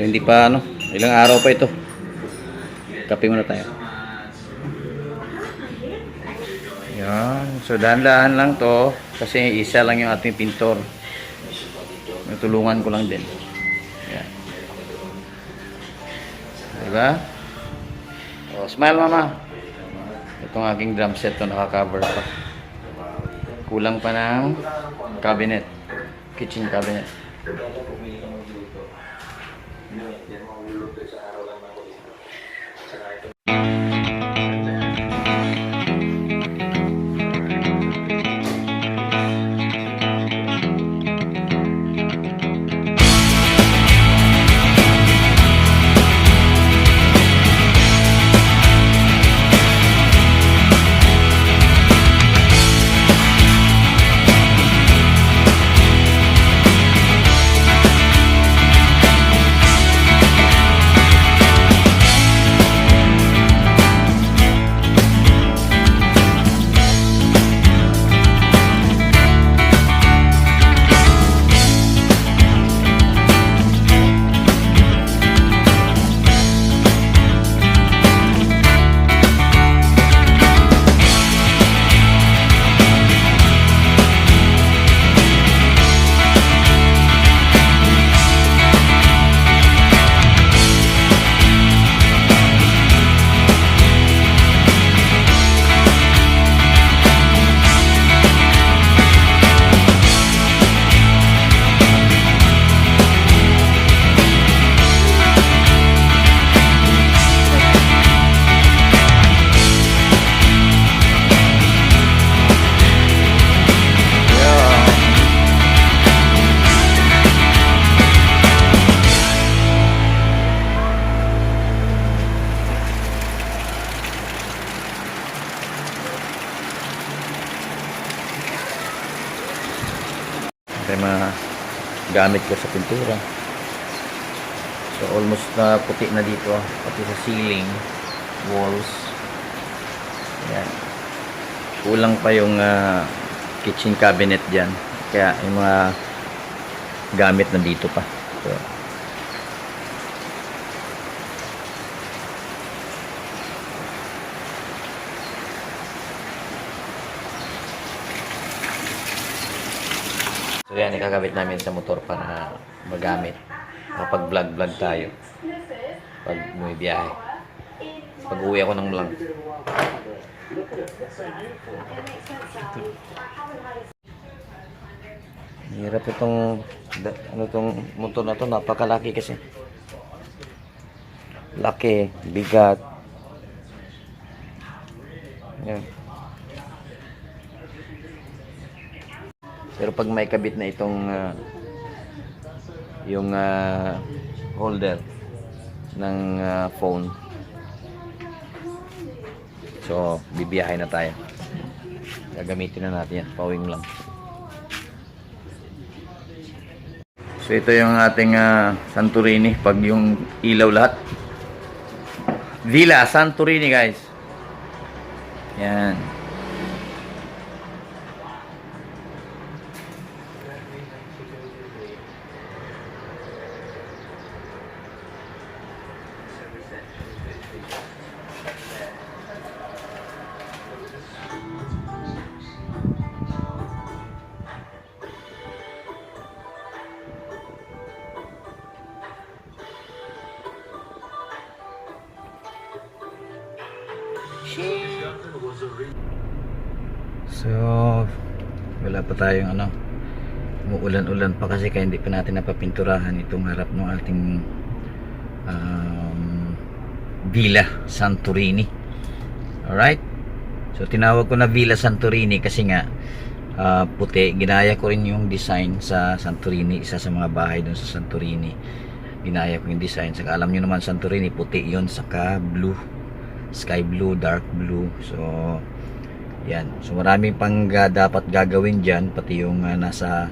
Hindi pa ano, ilang araw pa ito. Kape muna tayo. Yan. So dahan-dahan lang to kasi isa lang yung ating pintor. Natulungan ko lang din. Yan. Diba? Oh, smile mama. Itong aking drum set to naka-cover pa. Kulang pa ng cabinet. Kitchen cabinet. Ito yung mga gamit ko sa pintura. So almost na puti na dito, pati sa ceiling, walls. Yan. Kulang pa yung kitchen cabinet dyan. Kaya yung mga gamit na dito pa. So yan, ikakabit namin sa motor para magamit kapag vlog tayo pag may biyahe. Pag uwi ako ng vlog. Hirap itong motor na to, napakalaki kasi. Laki, bigat. Yan. Pero pag may kabit na itong yung holder ng phone, so bibiyahe na tayo. Gagamitin na natin yan, pawing lang. So ito yung ating Santorini, pag yung ilaw lahat. Villa Santorini, guys. Yan. So wala pa tayong umuulan-ulan pa kasi kaya hindi pa natin napapinturahan itong harap ng ating Villa Santorini. Alright, so tinawag ko na Villa Santorini kasi nga puti. Ginaya ko rin yung design sa Santorini, isa sa mga bahay dun sa Santorini. Ginaya ko yung design, saka alam nyo naman Santorini puti yun, saka blue, sky blue, dark blue. So yan, so maraming pang dapat gagawin dyan, pati yung nasa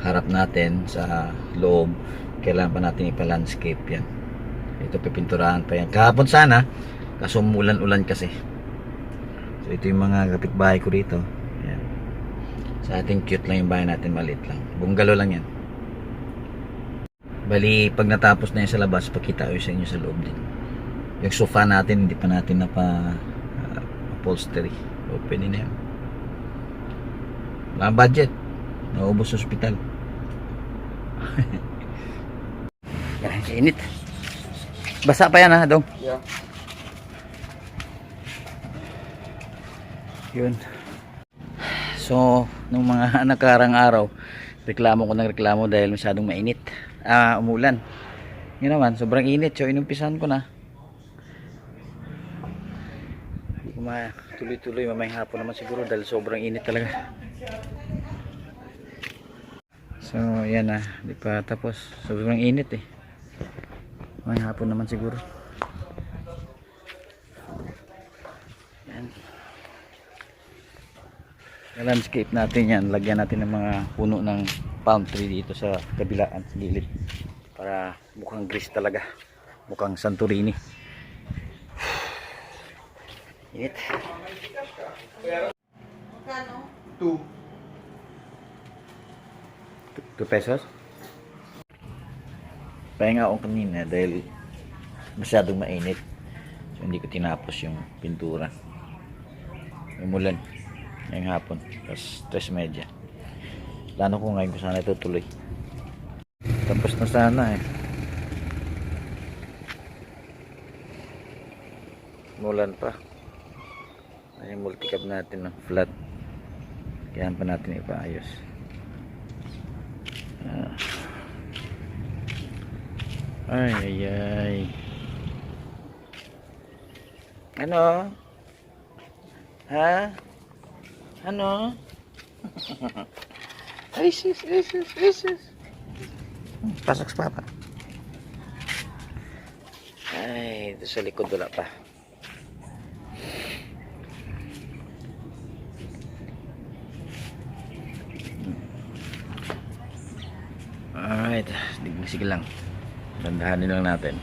harap natin sa loob, kailangan pa natin ipa-landscape yan. Ito pipinturahan pa yan kahapon sana, kaso umulan-ulan kasi. So ito yung mga kapitbahay ko rito. Yan. Sa ating cute lang yung bahay natin, maliit lang, bungalow lang yan. Bali, pag natapos na yun sa labas, pakita ko sa inyo sa loob din. Yung sofa natin, hindi pa natin upholstery. Open na yun. Wala budget. Naubos sa ospital. Yan, init. Basa pa yan ha, Dong. Yeah. Yun. So, nung mga nakarang araw, reklamo ko ng reklamo dahil masyadong mainit. Umulan. Yun naman, sobrang init. So, inumpisan ko na. Tuloy-tuloy, mamayang hapon naman siguro dahil sobrang init talaga. So, yan na. Di pa tapos. Sobrang init eh. Mamayang hapon naman siguro. Yan. Landscape natin yan, lagyan natin ng mga puno ng palm tree dito sa kabilaan, sa gilid, para mukhang Greece talaga, mukhang Santorini. Init. 2. 2 pesos. Pahinga ako kanina dahil masyadong mainit, so hindi ko tinapos yung pintura. Umulan ngayong hapon, tapos 3:30. Plano ko ngayon kung sana itutuloy. Tapos na sana eh. Umulan pa. Ay, yung multicab natin ng flat. Kaya pa natin ipaayos. Ay ay ay. Ano? Ha? Ano? Ay, sis. Pasok sa papa. Ay, ito sa likod wala pa. Alright, sige lang. Dandahanin lang natin.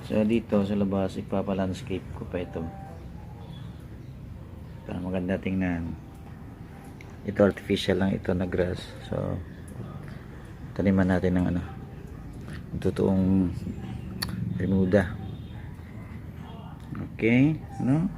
So dito sa labas, ipapa-landscape ko pa ito. Para maganda tingnan. Ito artificial lang ito na grass. So taniman natin ng totoong remuda. Okay, no?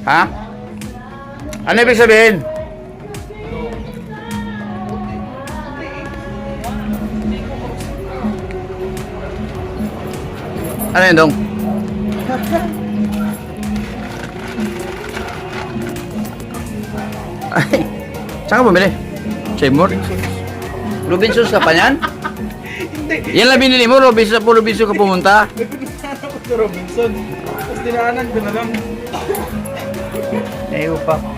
Ha? Ano ibig sabihin? Ano yun, Dong? Ay, saan ka bumili? Seymour? Robinsons ka pa yan? Hindi. Yan lang binili mo, Robinson ka pumunta. Nagpunta ako sa Robinson. Tapos dinaanan ko na lang. Ayaw pa.